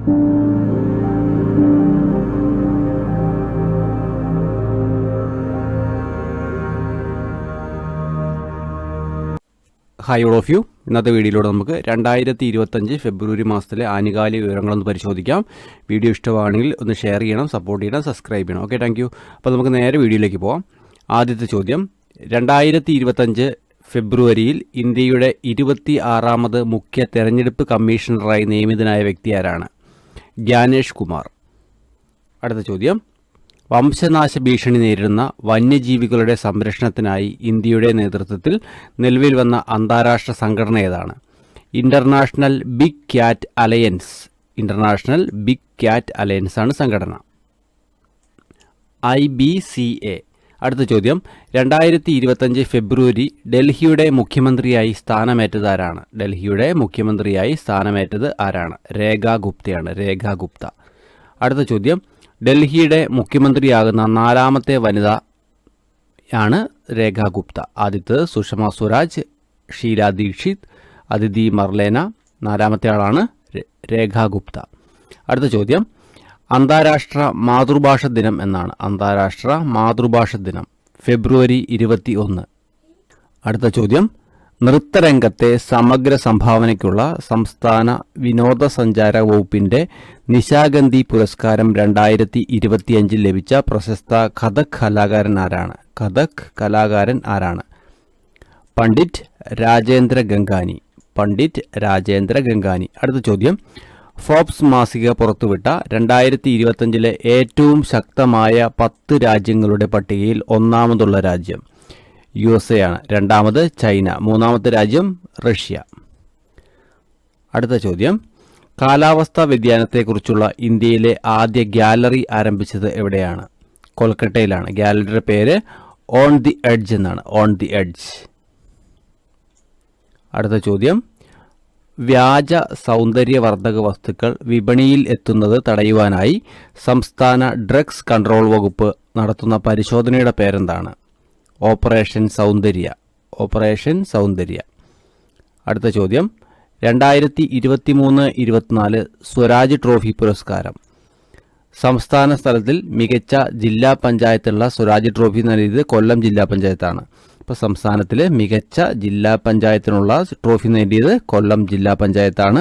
Hi all of U. ഇന്നത്തെ വീഡിയോയിലൂടെ നമുക്ക് 2025 ഫെബ്രുവരി മാസത്തിലെ ആനുകാലിക വിവരങ്ങളൊന്ന് പരിശോധിക്കാം. വീഡിയോ ഇഷ്ടമാണെങ്കിൽ ഒന്ന് ഷെയർ ചെയ്യണം, സപ്പോർട്ട് ചെയ്യണം, സബ്സ്ക്രൈബ് ചെയ്യണം. Okay, thank you. അപ്പോൾ നമുക്ക് നേരെ വീഡിയോയിലേക്ക് പോകാം. ആദ്യത്തെ ചോദ്യം, 2025 ഫെബ്രുവരിയിൽ ഇന്ത്യയുടെ 26ാമത് മുഖ്യ തെരഞ്ഞെടുപ്പ് കമ്മീഷണറായി നിയമിതനായ വ്യക്തി ആരാണ്? ജ്ഞാനേഷ് കുമാർ. അടുത്ത ചോദ്യം, വംശനാശ ഭീഷണി നേരിടുന്ന വന്യജീവികളുടെ സംരക്ഷണത്തിനായി ഇന്ത്യയുടെ നേതൃത്വത്തിൽ നിലവിൽ വന്ന അന്താരാഷ്ട്ര സംഘടന ഏതാണ്? International Big Cat Alliance. International Big Cat Alliance ആണ് സംഘടന, IBCA. അടുത്ത ചോദ്യം, 2025 ഫെബ്രുവരി ഡൽഹിയുടെ മുഖ്യമന്ത്രിയായി സ്ഥാനമേറ്റത് ആരാണ്? ഡൽഹിയുടെ മുഖ്യമന്ത്രിയായി സ്ഥാനമേറ്റത് ആരാണ്? രേഖ ഗുപ്തയാണ്, രേഖ ഗുപ്ത. അടുത്ത ചോദ്യം, ഡൽഹിയുടെ മുഖ്യമന്ത്രിയാകുന്ന 4ാമത്തെ വനിതയാണ് രേഖ ഗുപ്ത. ആദ്യത്തേത് സുഷമ സ്വരാജ്, ഷീല ദീക്ഷിത്, അദിതി മർലേന. 4ാമത്തെ ആളാണ് രേഖ ഗുപ്ത. അടുത്ത ചോദ്യം, അന്താരാഷ്ട്ര മാതൃഭാഷ ദിനം എന്നാണ്? അന്താരാഷ്ട്ര മാതൃഭാഷ ദിനം ഫെബ്രുവരി 21. അടുത്ത ചോദ്യം, നൃത്തരംഗത്തെ സമഗ്ര സംഭാവനയ്ക്കുള്ള സംസ്ഥാന വിനോദസഞ്ചാര വകുപ്പിന്റെ നിശാഗന്ധി പുരസ്കാരം 2025 ലഭിച്ച പ്രശസ്ത കഥക് കലാകാരൻ ആരാണ്? കഥക് കലാകാരൻ ആരാണ്? പണ്ഡിറ്റ് രാജേന്ദ്ര ഗംഗാനി. പണ്ഡിറ്റ് രാജേന്ദ്ര ഗംഗാനി. അടുത്ത ചോദ്യം, ഫോബ്സ് മാസിക പുറത്തുവിട്ട 2025 ഏറ്റവും ശക്തമായ 10 രാജ്യങ്ങളുടെ പട്ടികയിൽ 1ാമതുള്ള രാജ്യം USA ആണ്. 2ാമത് ചൈന. 3ാമത്തെ രാജ്യം റഷ്യ. അടുത്ത ചോദ്യം, കാലാവസ്ഥാ വ്യതിയാനത്തെക്കുറിച്ചുള്ള ഇന്ത്യയിലെ ആദ്യ ഗാലറി ആരംഭിച്ചത് എവിടെയാണ്? കൊൽക്കട്ടയിലാണ്. ഗാലറിയുടെ പേര് ഓൺ ദി എഡ്ജ് എന്നാണ്, ഓൺ ദി എഡ്ജ്. അടുത്ത ചോദ്യം, വ്യാജ സൗന്ദര്യവർദ്ധക വസ്തുക്കൾ വിപണിയിൽ എത്തുന്നത് തടയുവാനായി സംസ്ഥാന ഡ്രഗ്സ് കൺട്രോൾ വകുപ്പ് നടത്തുന്ന പരിശോധനയുടെ പേരെന്താണ്? ഓപ്പറേഷൻ സൗന്ദര്യ. ഓപ്പറേഷൻ സൗന്ദര്യ. അടുത്ത ചോദ്യം, 2023-24 സ്വരാജ് ട്രോഫി പുരസ്കാരം സംസ്ഥാന തലത്തിൽ മികച്ച ജില്ലാ പഞ്ചായത്തുള്ള സ്വരാജ് ട്രോഫി നേടിയത് കൊല്ലം ജില്ലാ പഞ്ചായത്താണ്. ഇപ്പോൾ സംസ്ഥാനത്തിൽ മികച്ച ജില്ലാ പഞ്ചായത്തിനുള്ള ട്രോഫി നേടിയത് കൊല്ലം ജില്ലാ പഞ്ചായത്താണ്.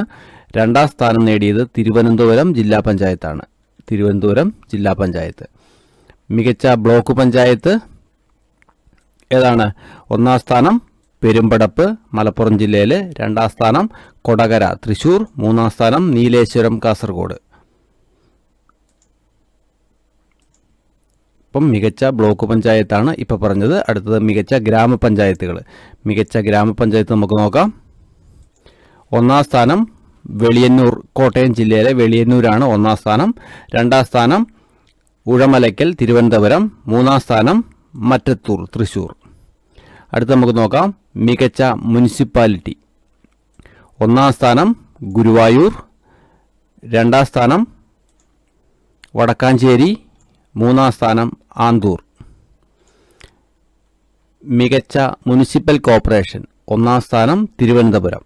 2ാം സ്ഥാനം നേടിയത് തിരുവനന്തപുരം ജില്ലാ പഞ്ചായത്താണ്. തിരുവനന്തപുരം ജില്ലാ പഞ്ചായത്ത്. മികച്ച ബ്ലോക്ക് പഞ്ചായത്ത് ഏതാണ്? 1ാം സ്ഥാനം പെരുമ്പടപ്പ് മലപ്പുറം ജില്ലയിൽ, 2ാം സ്ഥാനം കൊടകര തൃശൂർ, 3ാം സ്ഥാനം നീലേശ്വരം കാസർഗോഡ്. ഇപ്പം മികച്ച ബ്ലോക്ക് പഞ്ചായത്താണ് ഇപ്പോൾ പറഞ്ഞത്. അടുത്തത് മികച്ച ഗ്രാമപഞ്ചായത്തുകൾ. മികച്ച ഗ്രാമപഞ്ചായത്ത് നമുക്ക് നോക്കാം. 1ാം സ്ഥാനം വെളിയന്നൂർ, കോട്ടയം ജില്ലയിലെ വെളിയന്നൂരാണ് 1ാം സ്ഥാനം. 2ാം സ്ഥാനം ഉഴമലയ്ക്കൽ തിരുവനന്തപുരം, 3ാം സ്ഥാനം മറ്റത്തൂർ തൃശൂർ. അടുത്ത നമുക്ക് നോക്കാം മികച്ച മുനിസിപ്പാലിറ്റി. 1ാം സ്ഥാനം ഗുരുവായൂർ, 2ാം സ്ഥാനം വടക്കാഞ്ചേരി, 3ാം സ്ഥാനം ആന്തൂർ. മികച്ച മുനിസിപ്പൽ കോർപ്പറേഷൻ 1ാം സ്ഥാനം തിരുവനന്തപുരം.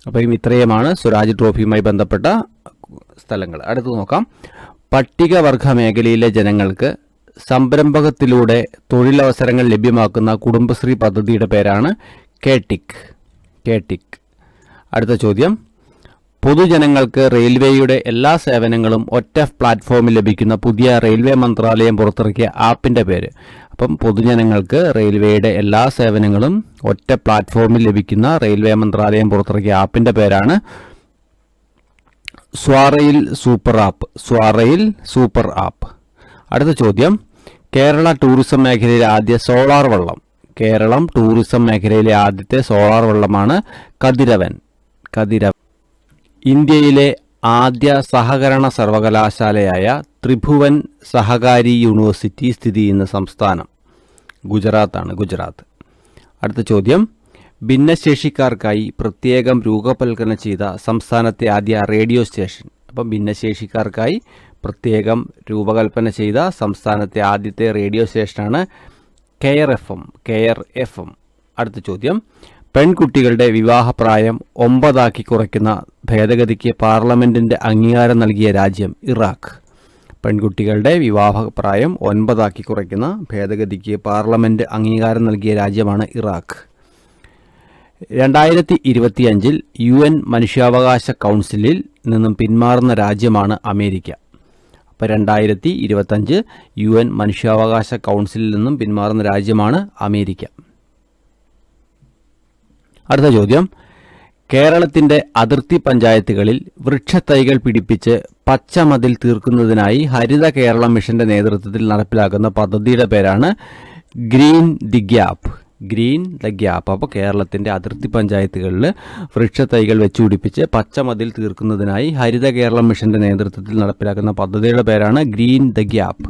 അപ്പം ഇത്രയുമാണ് സ്വരാജ് ട്രോഫിയുമായി ബന്ധപ്പെട്ട സ്ഥലങ്ങൾ. അടുത്ത് നോക്കാം, പട്ടികവർഗ മേഖലയിലെ ജനങ്ങൾക്ക് സംരംഭകത്തിലൂടെ തൊഴിലവസരങ്ങൾ ലഭ്യമാക്കുന്ന കുടുംബശ്രീ പദ്ധതിയുടെ പേരാണ് കേട്ടിക്. കേട്ടിക്. അടുത്ത ചോദ്യം, പൊതുജനങ്ങൾക്ക് റെയിൽവേയുടെ എല്ലാ സേവനങ്ങളും ഒറ്റ പ്ലാറ്റ്ഫോമിൽ ലഭിക്കുന്ന പുതിയ റെയിൽവേ മന്ത്രാലയം പുറത്തിറക്കിയ ആപ്പിന്റെ പേര്? അപ്പം പൊതുജനങ്ങൾക്ക് റെയിൽവേയുടെ എല്ലാ സേവനങ്ങളും ഒറ്റ പ്ലാറ്റ്ഫോമിൽ ലഭിക്കുന്ന റെയിൽവേ മന്ത്രാലയം പുറത്തിറക്കിയ ആപ്പിന്റെ പേരാണ് SwaRail super app. SwaRail super app. അടുത്ത ചോദ്യം, കേരള ടൂറിസം മേഖലയിലെ ആദ്യ സോളാർ വള്ളം. കേരളം ടൂറിസം മേഖലയിലെ ആദ്യത്തെ സോളാർ വള്ളമാണ് കതിരവൻ. കതിരവൻ. ഇന്ത്യയിലെ ആദ്യ സഹകരണ സർവകലാശാലയായ ത്രിഭുവൻ സഹകാരി യൂണിവേഴ്സിറ്റി സ്ഥിതി ചെയ്യുന്ന സംസ്ഥാനം ഗുജറാത്താണ്. ഗുജറാത്ത്. അടുത്ത ചോദ്യം, ഭിന്നശേഷിക്കാർക്കായി പ്രത്യേകം രൂപകൽപ്പന ചെയ്ത സംസ്ഥാനത്തെ ആദ്യ റേഡിയോ സ്റ്റേഷൻ. അപ്പം ഭിന്നശേഷിക്കാർക്കായി പ്രത്യേകം രൂപകൽപ്പന ചെയ്ത സംസ്ഥാനത്തെ ആദ്യത്തെ റേഡിയോ സ്റ്റേഷനാണ് കെയർ FM. Care FM. അടുത്ത ചോദ്യം, പെൺകുട്ടികളുടെ വിവാഹപ്രായം 9 കുറയ്ക്കുന്ന ഭേദഗതിക്ക് പാർലമെന്റിന്റെ അംഗീകാരം നൽകിയ രാജ്യം ഇറാഖ്. പെൺകുട്ടികളുടെ വിവാഹപ്രായം 9 കുറയ്ക്കുന്ന ഭേദഗതിക്ക് പാർലമെന്റ് അംഗീകാരം നൽകിയ രാജ്യമാണ് ഇറാഖ്. 2025 UN മനുഷ്യാവകാശ കൗൺസിലിൽ നിന്നും പിന്മാറുന്ന രാജ്യമാണ് അമേരിക്ക. അപ്പോൾ 2025 UN മനുഷ്യാവകാശ കൗൺസിലിൽ നിന്നും പിന്മാറുന്ന രാജ്യമാണ് അമേരിക്ക. അടുത്ത ചോദ്യം, കേരളത്തിൻ്റെ അതിർത്തി പഞ്ചായത്തുകളിൽ വൃക്ഷത്തൈകൾ പിടിപ്പിച്ച് പച്ചമതിൽ തീർക്കുന്നതിനായി ഹരിത കേരളം മിഷന്റെ നേതൃത്വത്തിൽ നടപ്പിലാക്കുന്ന പദ്ധതിയുടെ പേരാണ് green the gap. Green the gap. അപ്പോൾ കേരളത്തിൻ്റെ അതിർത്തി പഞ്ചായത്തുകളിൽ വൃക്ഷത്തൈകൾ വെച്ചുപിടിപ്പിച്ച് പച്ചമതിൽ തീർക്കുന്നതിനായി ഹരിത കേരളം മിഷന്റെ നേതൃത്വത്തിൽ നടപ്പിലാക്കുന്ന പദ്ധതിയുടെ പേരാണ് ഗ്രീൻ ദ ഗ്യാപ്പ്.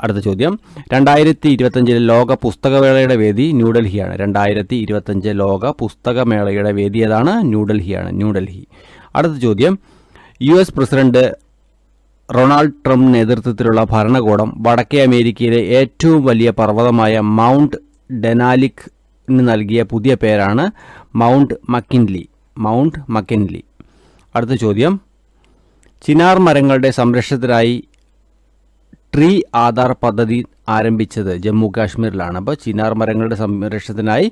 അടുത്ത ചോദ്യം, 2025 ലോക പുസ്തകമേളയുടെ വേദി ന്യൂഡൽഹിയാണ്. 2025 ലോക പുസ്തകമേളയുടെ വേദി ഏതാണ്? ന്യൂഡൽഹിയാണ്. ന്യൂഡൽഹി. അടുത്ത ചോദ്യം, US പ്രസിഡന്റ് റൊണാൾഡ് ട്രംപ് നേതൃത്വത്തിലുള്ള ഭരണകൂടം വടക്കേ അമേരിക്കയിലെ ഏറ്റവും വലിയ പർവ്വതമായ മൗണ്ട് ഡെനാലിക്കിന് നൽകിയ പുതിയ പേരാണ് മൗണ്ട് മക്കിൻലി. Mount McKinley. അടുത്ത ചോദ്യം, ചിനാർ മരങ്ങളുടെ സംരക്ഷണത്തിനായി ട്രീ ആധാർ പദ്ധതി ആരംഭിച്ചത് ജമ്മു കാശ്മീരിലാണ്. അപ്പോൾ ചിനാർ മരങ്ങളുടെ സംരക്ഷണത്തിനായി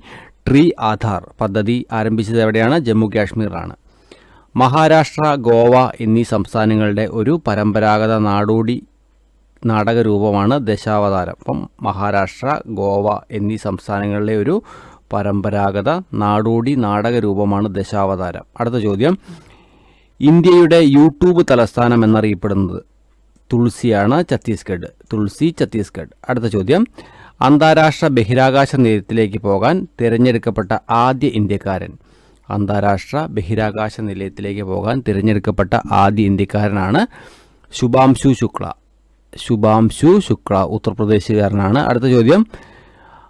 ട്രീ ആധാർ പദ്ധതി ആരംഭിച്ചത് എവിടെയാണ്? ജമ്മു കാശ്മീരിലാണ്. മഹാരാഷ്ട്ര, ഗോവ എന്നീ സംസ്ഥാനങ്ങളുടെ ഒരു പരമ്പരാഗത നാടോടി നാടകരൂപമാണ് ദശാവതാരം. അപ്പം മഹാരാഷ്ട്ര, ഗോവ എന്നീ സംസ്ഥാനങ്ങളിലെ ഒരു പരമ്പരാഗത നാടോടി നാടകരൂപമാണ് ദശാവതാരം. അടുത്ത ചോദ്യം, ഇന്ത്യയുടെ യൂട്യൂബ് തലസ്ഥാനം എന്നറിയപ്പെടുന്നത് തുൾസിയാണ്. ഛത്തീസ്ഗഡ്. തുൾസി, ഛത്തീസ്ഗഡ്. അടുത്ത ചോദ്യം, അന്താരാഷ്ട്ര ബഹിരാകാശ നിലയത്തിലേക്ക് പോകാൻ തിരഞ്ഞെടുക്കപ്പെട്ട ആദ്യ ഇന്ത്യക്കാരൻ. അന്താരാഷ്ട്ര ബഹിരാകാശ നിലയത്തിലേക്ക് പോകാൻ തിരഞ്ഞെടുക്കപ്പെട്ട ആദ്യ ഇന്ത്യക്കാരനാണ് ശുഭാംശു ശുക്ല. ശുഭാംശു ശുക്ല ഉത്തർപ്രദേശുകാരനാണ്. അടുത്ത ചോദ്യം,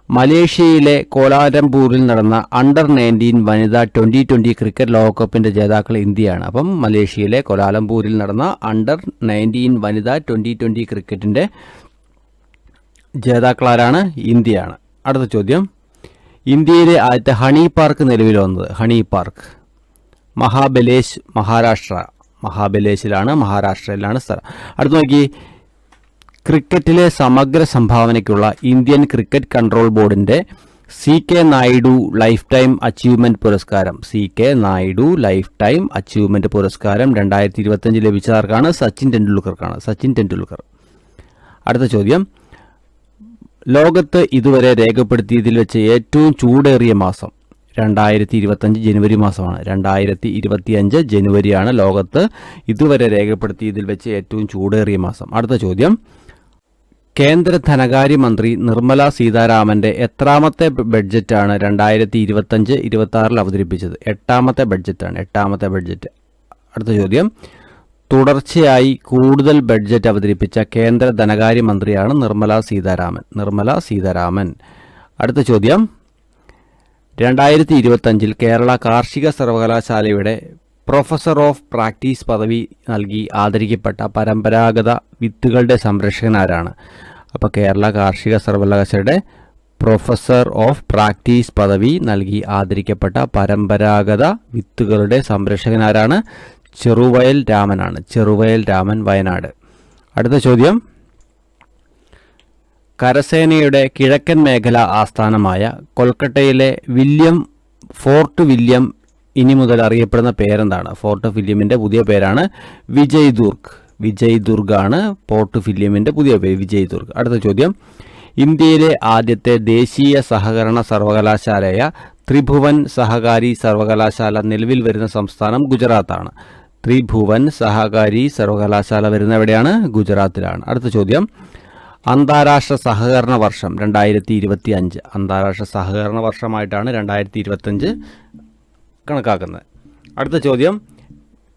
മലേഷ്യയിലെ കോലാലംപൂരിൽ നടന്ന അണ്ടർ-19 വനിതാ 2020 ക്രിക്കറ്റ് ലോകകപ്പിന്റെ ജേതാക്കൾ ഇന്ത്യയാണ്. അപ്പം മലേഷ്യയിലെ കോലാലംപൂരിൽ നടന്ന അണ്ടർ-19 വനിതാ 2020 ക്രിക്കറ്റിന്റെ ജേതാക്കളാരാണ്? ഇന്ത്യയാണ്. അടുത്ത ചോദ്യം, ഇന്ത്യയിലെ ആദ്യത്തെ ഹണി പാർക്ക് നിലവിൽ വന്നത്. Honey park Mahabaleshwar, Maharashtra. മഹാബലേശിലാണ്, മഹാരാഷ്ട്രയിലാണ് സ്ഥലം. അടുത്ത നോക്കി, ക്രിക്കറ്റിലെ സമഗ്ര സംഭാവനയ്ക്കുള്ള ഇന്ത്യൻ ക്രിക്കറ്റ് കൺട്രോൾ ബോർഡിന്റെ CK Naidu lifetime achievement പുരസ്കാരം. CK Naidu lifetime achievement പുരസ്കാരം 2025 ലഭിച്ചതാർക്കാണ്? സച്ചിൻ ടെണ്ടുൽക്കർക്കാണ്. സച്ചിൻ ടെണ്ടുൽക്കർ. അടുത്ത ചോദ്യം, ലോകത്ത് ഇതുവരെ രേഖപ്പെടുത്തിയതിൽ വെച്ച് ഏറ്റവും ചൂടേറിയ മാസം 2025 ജനുവരി മാസമാണ്. 2025 ജനുവരിയാണ് ലോകത്ത് ഇതുവരെ രേഖപ്പെടുത്തിയതിൽ വെച്ച് ഏറ്റവും ചൂടേറിയ മാസം. അടുത്ത ചോദ്യം, കേന്ദ്ര ധനകാര്യമന്ത്രി നിർമ്മല സീതാരാമന്റെ എത്രാമത്തെ ബഡ്ജറ്റാണ് 2025-26 അവതരിപ്പിച്ചത്? 8ാമത്തെ ബഡ്ജറ്റാണ്. 8ാമത്തെ ബഡ്ജറ്റ്. അടുത്ത ചോദ്യം, തുടർച്ചയായി കൂടുതൽ ബഡ്ജറ്റ് അവതരിപ്പിച്ച കേന്ദ്ര ധനകാര്യമന്ത്രിയാണ് നിർമ്മല സീതാരാമൻ. നിർമ്മല സീതാരാമൻ. അടുത്ത ചോദ്യം, 2025 കേരള കാർഷിക സർവകലാശാലയുടെ പ്രൊഫസർ ഓഫ് പ്രാക്ടീസ് പദവി നൽകി ആദരിക്കപ്പെട്ട പരമ്പരാഗത വിത്തുകളുടെ സംരക്ഷകനാരാണ്? അപ്പോൾ കേരള കാർഷിക സർവകലാശാലയുടെ പ്രൊഫസർ ഓഫ് പ്രാക്ടീസ് പദവി നൽകി ആദരിക്കപ്പെട്ട പരമ്പരാഗത വിത്തുകളുടെ സംരക്ഷകനാരാണ്? ചെറുവയൽ രാമനാണ്. ചെറുവയൽ രാമൻ, വയനാട്. അടുത്ത ചോദ്യം, കരസേനയുടെ കിഴക്കൻ മേഖല ആസ്ഥാനമായ കൊൽക്കട്ടയിലെ ഫോർട്ട് വില്യം ഇനി മുതൽ അറിയപ്പെടുന്ന പേരെന്താണ്? ഫോർട്ട് വില്യമിൻ്റെ പുതിയ പേരാണ് വിജയ് ദുർഗ്. വിജയ് ദുർഗാണ് ഫോർട്ട് വില്യമിൻ്റെ പുതിയ പേര്, വിജയ് ദുർഗ്. അടുത്ത ചോദ്യം, ഇന്ത്യയിലെ ആദ്യത്തെ ദേശീയ സഹകരണ സർവകലാശാലയായ ത്രിഭുവൻ സഹകാരി സർവകലാശാല നിലവിൽ വരുന്ന സംസ്ഥാനം ഗുജറാത്താണ്. ത്രിഭുവൻ സഹകാരി സർവകലാശാല വരുന്ന എവിടെയാണ്? ഗുജറാത്തിലാണ്. അടുത്ത ചോദ്യം, അന്താരാഷ്ട്ര സഹകരണ വർഷം 2025. അന്താരാഷ്ട്ര സഹകരണ വർഷമായിട്ടാണ് 2025 കണക്കാക്കുന്നത്. അടുത്ത ചോദ്യം,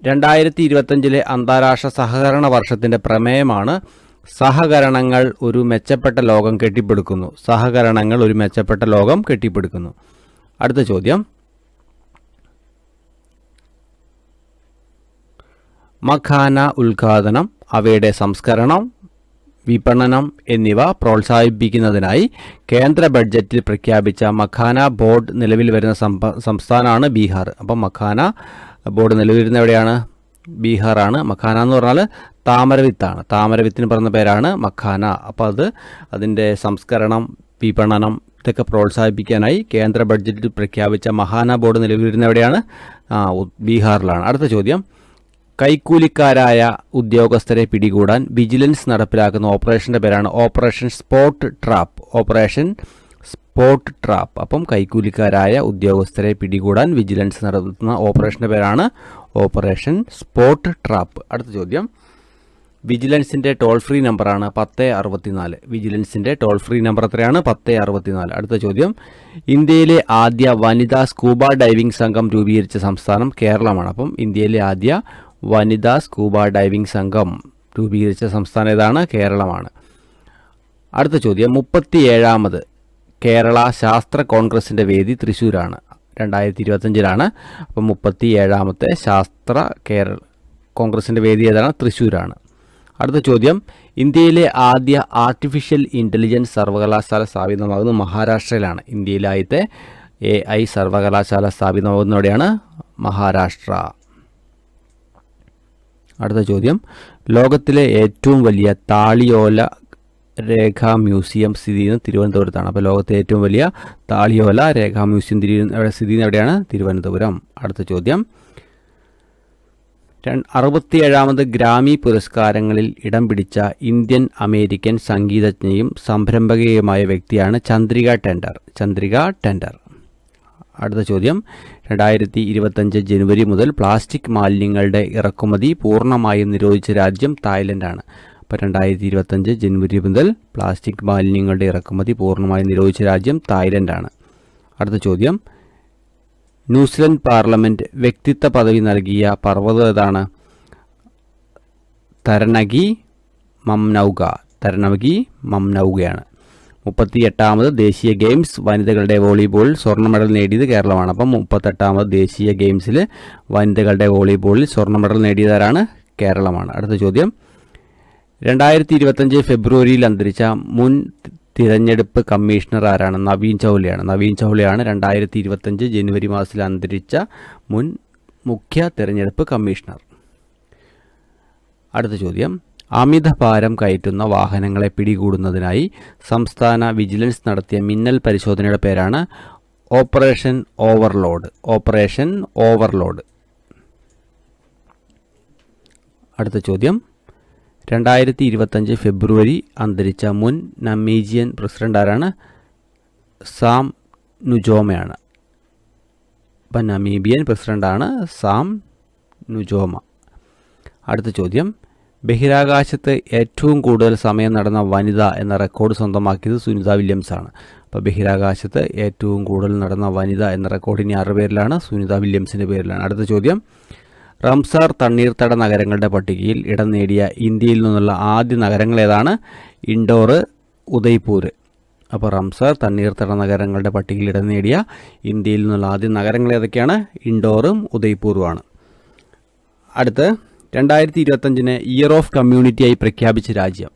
2025 അന്താരാഷ്ട്ര സഹകരണ വർഷത്തിൻ്റെ പ്രമേയമാണ് സഹകരണങ്ങൾ ഒരു മെച്ചപ്പെട്ട ലോകം കെട്ടിപ്പടുക്കുന്നു. സഹകരണങ്ങൾ ഒരു മെച്ചപ്പെട്ട ലോകം കെട്ടിപ്പടുക്കുന്നു. അടുത്ത ചോദ്യം, മഖാന ഉൽപാദനം, അവയുടെ സംസ്കരണം, വിപണനം എന്നിവ പ്രോത്സാഹിപ്പിക്കുന്നതിനായി കേന്ദ്ര ബഡ്ജറ്റിൽ പ്രഖ്യാപിച്ച മഖാന ബോർഡ് നിലവിൽ വരുന്ന സംസ്ഥാനമാണ് ബീഹാർ. അപ്പം മഖാന ബോർഡ് നിലവിൽ വരുന്ന എവിടെയാണ്? ബീഹാറാണ്. മഖാന എന്ന് പറഞ്ഞാൽ താമരവിത്താണ്. താമരവിത്തിന് പറഞ്ഞ പേരാണ് മഖാന. അപ്പോൾ അതിൻ്റെ സംസ്കരണം, വിപണനം ഇതൊക്കെ പ്രോത്സാഹിപ്പിക്കാനായി കേന്ദ്ര ബഡ്ജറ്റിൽ പ്രഖ്യാപിച്ച മഖാന ബോർഡ് നിലവിൽ വരുന്ന എവിടെയാണ്? ബീഹാറിലാണ്. അടുത്ത ചോദ്യം, കൈക്കൂലിക്കാരായ ഉദ്യോഗസ്ഥരെ പിടികൂടാൻ വിജിലൻസ് നടപ്പിലാക്കുന്ന ഓപ്പറേഷൻ്റെ പേരാണ് operation spot trap. Operation spot trap. അപ്പം കൈക്കൂലിക്കാരായ ഉദ്യോഗസ്ഥരെ പിടികൂടാൻ വിജിലൻസ് നടത്തുന്ന ഓപ്പറേഷൻ്റെ പേരാണ് ഓപ്പറേഷൻ സ്പോട്ട് ട്രാപ്പ്. അടുത്ത ചോദ്യം, വിജിലൻസിൻ്റെ ടോൾ ഫ്രീ നമ്പറാണ് 1064. വിജിലൻസിൻ്റെ ടോൾ ഫ്രീ നമ്പർ എത്രയാണ്? 1064. അടുത്ത ചോദ്യം, ഇന്ത്യയിലെ ആദ്യ വനിതാ സ്കൂബ ഡൈവിംഗ് സംഘം രൂപീകരിച്ച സംസ്ഥാനം കേരളമാണ്. അപ്പം ഇന്ത്യയിലെ ആദ്യ വനിതാ സ്കൂബ ഡൈവിംഗ് സംഘം രൂപീകരിച്ച സംസ്ഥാനം ഏതാണ്? കേരളമാണ്. അടുത്ത ചോദ്യം, 37ാമത് കേരള ശാസ്ത്ര കോൺഗ്രസിൻ്റെ വേദി തൃശ്ശൂരാണ്. 2025 അപ്പം 37ാമത്തെ ശാസ്ത്ര കോൺഗ്രസിൻ്റെ വേദി ഏതാണ്? തൃശ്ശൂരാണ്. അടുത്ത ചോദ്യം, ഇന്ത്യയിലെ ആദ്യ ആർട്ടിഫിഷ്യൽ ഇൻ്റലിജൻസ് സർവകലാശാല സ്ഥാപിതമാകുന്നത് മഹാരാഷ്ട്രയിലാണ്. ഇന്ത്യയിലെ ആദ്യത്തെ AI സർവകലാശാല സ്ഥാപിതമാകുന്നതോടെയാണ് മഹാരാഷ്ട്ര. അടുത്ത ചോദ്യം, ലോകത്തിലെ ഏറ്റവും വലിയ താളിയോല രേഖാ മ്യൂസിയം സ്ഥിതി ചെയ്യുന്നത് തിരുവനന്തപുരത്താണ്. അപ്പോൾ ലോകത്തെ ഏറ്റവും വലിയ താളിയോല രേഖാ മ്യൂസിയം സ്ഥിതി ചെയ്യുന്നത് എവിടെയാണ്? തിരുവനന്തപുരം. അടുത്ത ചോദ്യം, 67ാമത് ഗ്രാമി പുരസ്കാരങ്ങളിൽ ഇടം പിടിച്ച ഇന്ത്യൻ അമേരിക്കൻ സംഗീതജ്ഞയും സംരംഭകയുമായ വ്യക്തിയാണ് ചന്ദ്രിക ടെൻഡർ. ചന്ദ്രിക ടെൻഡർ. അടുത്ത ചോദ്യം, 2025 ജനുവരി മുതൽ പ്ലാസ്റ്റിക് മാലിന്യങ്ങളുടെ ഇറക്കുമതി പൂർണ്ണമായും നിരോധിച്ച രാജ്യം തായ്ലൻഡാണ്. അപ്പോൾ 2025 ജനുവരി മുതൽ പ്ലാസ്റ്റിക് മാലിന്യങ്ങളുടെ ഇറക്കുമതി പൂർണ്ണമായും നിരോധിച്ച രാജ്യം തായ്ലൻഡാണ്. അടുത്ത ചോദ്യം, ന്യൂസിലൻഡ് പാർലമെൻറ്റ് വ്യക്തിത്വ പദവി നൽകിയ പർവ്വതം ഏതാണ്? തരണഗി മംനൗഗ. തരണഗി മംനൗഗയാണ്. 38ാമത് ദേശീയ ഗെയിംസ് വനിതകളുടെ വോളിബോളിൽ സ്വർണ്ണ മെഡൽ നേടിയത് കേരളമാണ്. അപ്പം 38ാമത് ദേശീയ ഗെയിംസിൽ വനിതകളുടെ വോളിബോളിൽ സ്വർണ്ണ മെഡൽ നേടിയതാരാണ്? കേരളമാണ്. അടുത്ത ചോദ്യം, 2025 ഫെബ്രുവരിയിൽ അന്തരിച്ച മുൻ തിരഞ്ഞെടുപ്പ് കമ്മീഷണർ ആരാണ്? നവീൻ ചൗലയാണ്. നവീൻ ചൗലയാണ് 2025 ജനുവരി മാസത്തിൽ അന്തരിച്ച മുൻ മുഖ്യ തിരഞ്ഞെടുപ്പ് കമ്മീഷണർ. അടുത്ത ചോദ്യം, അമിതഭാരം കയറ്റുന്ന വാഹനങ്ങളെ പിടികൂടുന്നതിനായി സംസ്ഥാന വിജിലൻസ് നടത്തിയ മിന്നൽ പരിശോധനയുടെ പേരാണ് ഓപ്പറേഷൻ ഓവർലോഡ്. Operation overload. അടുത്ത ചോദ്യം, 2025 ഫെബ്രുവരി അന്തരിച്ച മുൻ നമീബിയൻ പ്രസിഡന്റ് ആരാണ്? സാം നുജോമയാണ്. അപ്പം നമീബിയൻ പ്രസിഡന്റാണ് സാം നുജോമ. അടുത്ത ചോദ്യം, ബഹിരാകാശത്ത് ഏറ്റവും കൂടുതൽ സമയം നടന്ന വനിത എന്ന റെക്കോർഡ് സ്വന്തമാക്കിയത് സുനിത വില്യംസ് ആണ്. അപ്പോൾ ബഹിരാകാശത്ത് ഏറ്റവും കൂടുതൽ നടന്ന വനിത എന്ന റെക്കോർഡ് ഇനി ആരുടെ പേരിലാണ്? സുനിത വില്യംസിൻ്റെ പേരിലാണ്. അടുത്ത ചോദ്യം, റംസാർ തണ്ണീർത്തട നഗരങ്ങളുടെ പട്ടികയിൽ ഇടം നേടിയ ഇന്ത്യയിൽ നിന്നുള്ള ആദ്യ നഗരങ്ങൾ ഏതാണ്? ഇൻഡോർ, ഉദയ്പൂർ. അപ്പോൾ റംസാർ തണ്ണീർത്തട നഗരങ്ങളുടെ പട്ടികയിൽ ഇടം നേടിയ ഇന്ത്യയിൽ നിന്നുള്ള ആദ്യ നഗരങ്ങൾ ഏതൊക്കെയാണ്? ഇൻഡോറും ഉദയ്പൂറുമാണ്. അടുത്ത് 2025 ഇയർ ഓഫ് കമ്മ്യൂണിറ്റിയായി പ്രഖ്യാപിച്ച രാജ്യം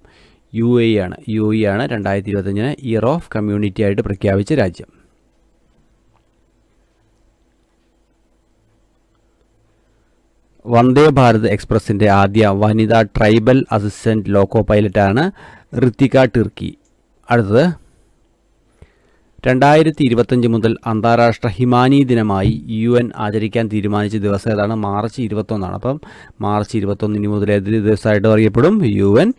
UAE ആണ്. UAE ആണ് 2025 ഇയർ ഓഫ് കമ്മ്യൂണിറ്റി ആയിട്ട് പ്രഖ്യാപിച്ച രാജ്യം. വന്ദേ ഭാരത് എക്സ്പ്രസിൻ്റെ ആദ്യ വനിതാ ട്രൈബൽ അസിസ്റ്റൻറ്റ് ലോക്കോ പൈലറ്റാണ് ഋത്തിക ടിർക്കി. അടുത്തത് 2025 മുതൽ അന്താരാഷ്ട്ര ഹിമാനി ദിനമായി UN ആചരിക്കാൻ തീരുമാനിച്ച ദിവസം ഏതാണ്? മാർച്ച് 21. അപ്പം മാർച്ച് 21 ഇനി മുതൽ ഏതൊരു ദിവസമായിട്ട് അറിയപ്പെടും? UN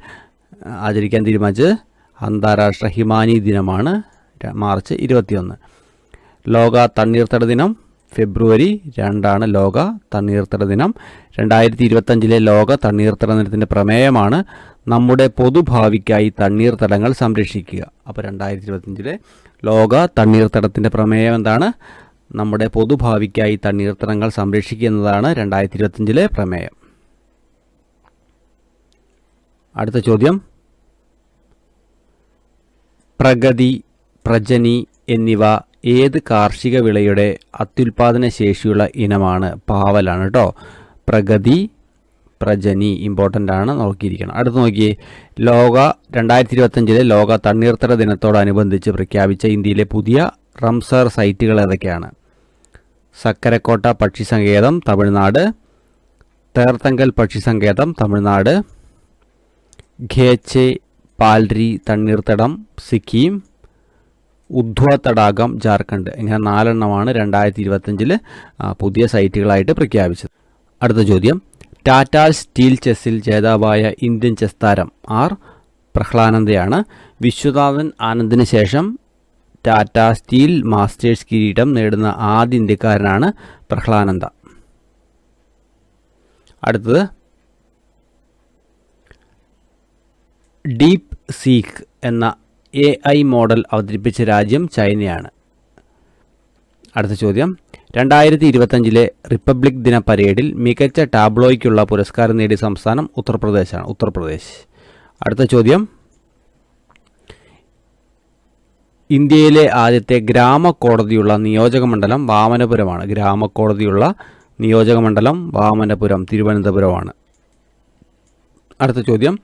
ആചരിക്കാൻ തീരുമാനിച്ചത് അന്താരാഷ്ട്ര ഹിമാനി ദിനമാണ് മാർച്ച് 21. ലോക തണ്ണീർത്തട ദിനം ഫെബ്രുവരി 2 ലോക തണ്ണീർത്തട ദിനം. 2025 ലോക തണ്ണീർത്തട ദിനത്തിൻ്റെ പ്രമേയമാണ് നമ്മുടെ പൊതുഭാവിക്കായി തണ്ണീർത്തടങ്ങൾ സംരക്ഷിക്കുക. അപ്പോൾ 2025 ലോക തണ്ണീർത്തടത്തിൻ്റെ പ്രമേയം എന്താണ്? നമ്മുടെ പൊതുഭാവിക്കായി തണ്ണീർത്തടങ്ങൾ സംരക്ഷിക്കുക എന്നതാണ് 2025 പ്രമേയം. അടുത്ത ചോദ്യം, പ്രഗതി, പ്രജനി എന്നിവ ഏത് കാർഷിക വിളയുടെ അത്യുൽപാദന ശേഷിയുള്ള ഇനമാണ്? പാവലാണ് കേട്ടോ. പ്രഗതി, പ്രജനി ഇമ്പോർട്ടൻ്റ് ആണ്, നോക്കിയിരിക്കണം. അടുത്ത് നോക്കിയേ, 2025 ലോക തണ്ണീർത്തട ദിനത്തോടനുബന്ധിച്ച് പ്രഖ്യാപിച്ച ഇന്ത്യയിലെ പുതിയ റംസർ സൈറ്റുകൾ ഏതൊക്കെയാണ്? സക്കരക്കോട്ട പക്ഷി സങ്കേതം തമിഴ്നാട്, തേർത്തങ്കൽ പക്ഷി സങ്കേതം തമിഴ്നാട്, ഖേച്ചെ പാൽരി തണ്ണീർത്തടം സിക്കിം, ഉദ്ധ്വ തടാകം ജാർഖണ്ഡ്. ഇങ്ങനെ 4 എണ്ണമാണ് 2025 പുതിയ സൈറ്റുകളായിട്ട് പ്രഖ്യാപിച്ചത്. അടുത്ത ചോദ്യം, ടാറ്റ സ്റ്റീൽ ചെസ്സിൽ ജേതാവായ ഇന്ത്യൻ ചെസ് താരം ആർ പ്രഹ്ലാനന്ദയാണ്. വിശ്വനാഥൻ ആനന്ദിന് ശേഷം ടാറ്റ സ്റ്റീൽ മാസ്റ്റേഴ്സ് കിരീടം നേടുന്ന ആദ്യ ഇന്ത്യക്കാരനാണ് പ്രഹ്ലാനന്ദ. അടുത്തത്, ഡീപ് സീക്ക് എന്ന AI മോഡൽ അവതരിപ്പിച്ച രാജ്യം ചൈനയാണ്. അടുത്ത ചോദ്യം, 2025 റിപ്പബ്ലിക് ദിന പരേഡിൽ മികച്ച ടാബ്ലോയ്ക്കുള്ള പുരസ്കാരം നേടിയ സംസ്ഥാനം ഉത്തർപ്രദേശാണ്. ഉത്തർപ്രദേശ്. അടുത്ത ചോദ്യം, ഇന്ത്യയിലെ ആദ്യത്തെ ഗ്രാമകോടതിയുള്ള നിയോജകമണ്ഡലം വാമനപുരമാണ്. ഗ്രാമകോടതിയുള്ള നിയോജകമണ്ഡലം വാമനപുരം തിരുവനന്തപുരമാണ്. അടുത്ത ചോദ്യം,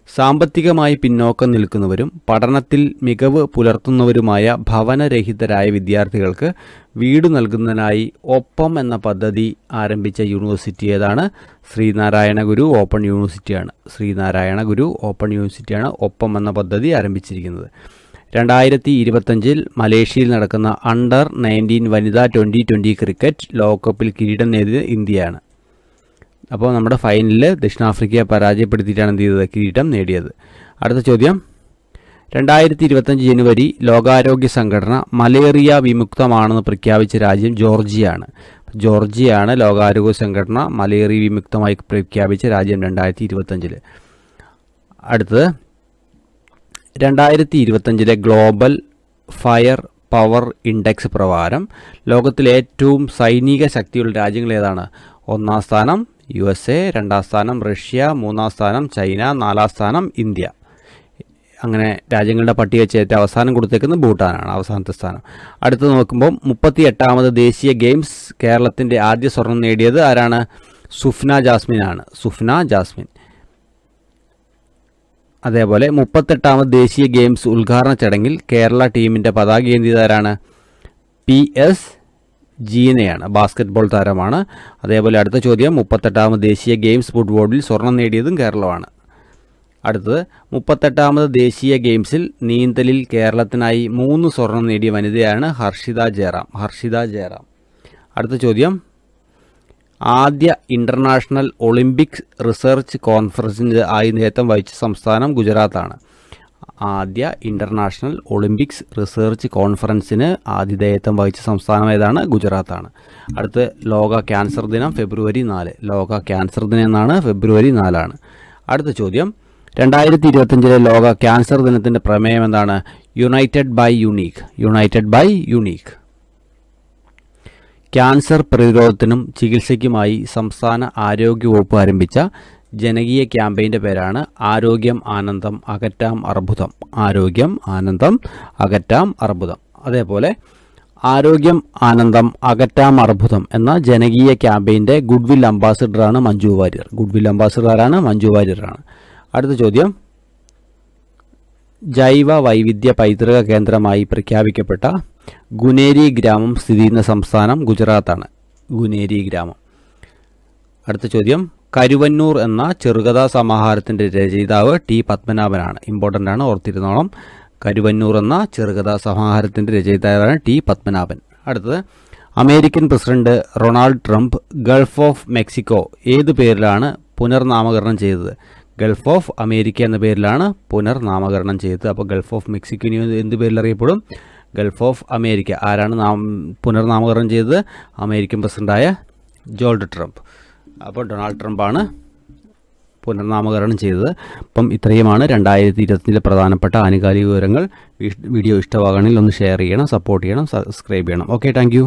സാമ്പത്തികമായി പിന്നോക്കം നിൽക്കുന്നവരും പഠനത്തിൽ മികവ് പുലർത്തുന്നവരുമായ ഭവനരഹിതരായ വിദ്യാർത്ഥികൾക്ക് വീട് നൽകുന്നതിനായി ഒപ്പം എന്ന പദ്ധതി ആരംഭിച്ച യൂണിവേഴ്സിറ്റി ഏതാണ്? ശ്രീനാരായണ ഗുരു ഓപ്പൺ യൂണിവേഴ്സിറ്റിയാണ്. ശ്രീനാരായണ ഗുരു ഓപ്പൺ യൂണിവേഴ്സിറ്റിയാണ് ഒപ്പം എന്ന പദ്ധതി ആരംഭിച്ചിരിക്കുന്നത്. 2025 മലേഷ്യയിൽ നടക്കുന്ന അണ്ടർ-19 വനിതാ T20 ക്രിക്കറ്റ് ലോകകപ്പിൽ കിരീടം നേടിയത് ഇന്ത്യയാണ്. അപ്പോൾ നമ്മുടെ ഫൈനലിൽ ദക്ഷിണാഫ്രിക്കയെ പരാജയപ്പെടുത്തിയിട്ടാണ് എന്ത് ചെയ്തത്? കിരീടം നേടിയത്. അടുത്ത ചോദ്യം, 2025 ജനുവരി ലോകാരോഗ്യ സംഘടന മലേറിയ വിമുക്തമാണെന്ന് പ്രഖ്യാപിച്ച രാജ്യം ജോർജിയയാണ്. ജോർജിയയാണ് ലോകാരോഗ്യ സംഘടന മലേറിയ വിമുക്തമായി പ്രഖ്യാപിച്ച രാജ്യം 2025. അടുത്തത്, 2025 ഗ്ലോബൽ ഫയർ പവർ ഇൻഡെക്സ് പ്രകാരം ലോകത്തിലെ ഏറ്റവും സൈനിക ശക്തിയുള്ള രാജ്യങ്ങൾ ഏതാണ്? 1-ാം സ്ഥാനം USA, 2-ാം സ്ഥാനം റഷ്യ, 3-ാം സ്ഥാനം ചൈന, 4-ാം സ്ഥാനം ഇന്ത്യ. അങ്ങനെ രാജ്യങ്ങളുടെ പട്ടിക ചേർത്ത് അവസാനം കൊടുത്തേക്കുന്നത് ഭൂട്ടാനാണ് അവസാനത്തെ സ്ഥാനം. അടുത്ത് നോക്കുമ്പോൾ 38ാമത് ദേശീയ ഗെയിംസ് കേരളത്തിൻ്റെ ആദ്യ സ്വർണം നേടിയത് ആരാണ്? സുഫ്ന ജാസ്മിനാണ്. സുഫ്ന ജാസ്മിൻ. അതേപോലെ 38ാമത് ദേശീയ ഗെയിംസ് ഉദ്ഘാടന ചടങ്ങിൽ കേരള ടീമിൻ്റെ പതാക ഏന്തിയതാരാണ്? PS ജീനയാണ്. ബാസ്കറ്റ്ബോൾ താരമാണ്. അതേപോലെ അടുത്ത ചോദ്യം, 38ാമത് ദേശീയ ഗെയിംസ് ഫുട്ബോളിൽ സ്വർണം നേടിയതും കേരളമാണ്. അടുത്തത്, 38ാമത് ദേശീയ ഗെയിംസിൽ നീന്തലിൽ കേരളത്തിനായി 3 സ്വർണം നേടിയ വനിതയാണ് ഹർഷിത ജയറാം. ഹർഷിത ജയറാം. അടുത്ത ചോദ്യം, ആദ്യ ഇൻ്റർനാഷണൽ ഒളിമ്പിക്സ് റിസർച്ച് കോൺഫറൻസിന് ആതിഥേയത്വം വഹിച്ച സംസ്ഥാനം ഗുജറാത്താണ്. ആദ്യ ഇൻ്റർനാഷണൽ ഒളിമ്പിക്സ് റിസർച്ച് കോൺഫറൻസിന് ആതിഥേയത്വം വഹിച്ച സംസ്ഥാനം ഏതാണ്? ഗുജറാത്താണ്. അടുത്ത്, ലോക ക്യാൻസർ ദിനം ഫെബ്രുവരി 4. ലോക ക്യാൻസർ ദിനം എന്നാണ് ഫെബ്രുവരി 4. അടുത്ത ചോദ്യം, 2025 ലോക ക്യാൻസർ ദിനത്തിൻ്റെ പ്രമേയം എന്താണ്? United by unique. United by unique. Cancer പ്രതിരോധത്തിനും ചികിത്സയ്ക്കുമായി സംസ്ഥാന ആരോഗ്യവകുപ്പ് ആരംഭിച്ച ജനകീയ ക്യാമ്പയിൻ്റെ പേരാണ് ആരോഗ്യം ആനന്ദം അകറ്റാം അർബുദം. ആരോഗ്യം ആനന്ദം അകറ്റാം അർബുദം. അതേപോലെ ആരോഗ്യം ആനന്ദം അകറ്റാം അർബുദം എന്ന ജനകീയ ക്യാമ്പയിൻ്റെ ഗുഡ്വിൽ അംബാസിഡറാണ് മഞ്ജു വാര്യർ. ഗുഡ്വിൽ അംബാസിഡർ ആരാണ്? മഞ്ജു വാര്യറാണ്. അടുത്ത ചോദ്യം, ജൈവ വൈവിധ്യ പൈതൃക കേന്ദ്രമായി പ്രഖ്യാപിക്കപ്പെട്ട ഗുനേരി ഗ്രാമം സ്ഥിതി ചെയ്യുന്ന സംസ്ഥാനം ഗുജറാത്താണ്. ഗുനേരി ഗ്രാമം. അടുത്ത ചോദ്യം, കരുവന്നൂർ എന്ന ചെറുകഥാ സമാഹാരത്തിൻ്റെ രചയിതാവ് T പത്മനാഭനാണ്. ഇമ്പോർട്ടൻ്റ് ആണ്, ഓർത്തിരുന്നോളം. കരുവന്നൂർ എന്ന ചെറുകഥാ സമാഹാരത്തിൻ്റെ രചയിതാവാണ് T പത്മനാഭൻ. അടുത്തത്, American president Ronald Trump Gulf of Mexico ഏത് പേരിലാണ് പുനർനാമകരണം ചെയ്തത്? ഗൾഫ് ഓഫ് അമേരിക്ക എന്ന പേരിലാണ് പുനർനാമകരണം ചെയ്തത്. അപ്പോൾ ഗൾഫ് ഓഫ് മെക്സിക്കോ എന്ത് പേരിൽ അറിയപ്പെടും? Gulf of America. ആരാണ് പുനർനാമകരണം ചെയ്തത്? അമേരിക്കൻ പ്രസിഡന്റായ ഡൊണാൾഡ് ട്രംപ്. അപ്പോൾ ഡൊണാൾഡ് ട്രംപാണ് പുനർനാമകരണം ചെയ്തത്. അപ്പം ഇത്രയുമാണ് 2025 പ്രധാനപ്പെട്ട ആനുകാലിക വിവരങ്ങൾ. വീഡിയോ ഇഷ്ടമാകണമെങ്കിൽ ഒന്ന് ഷെയർ ചെയ്യണം, സപ്പോർട്ട് ചെയ്യണം, സബ്സ്ക്രൈബ് ചെയ്യണം. Okay, thank you.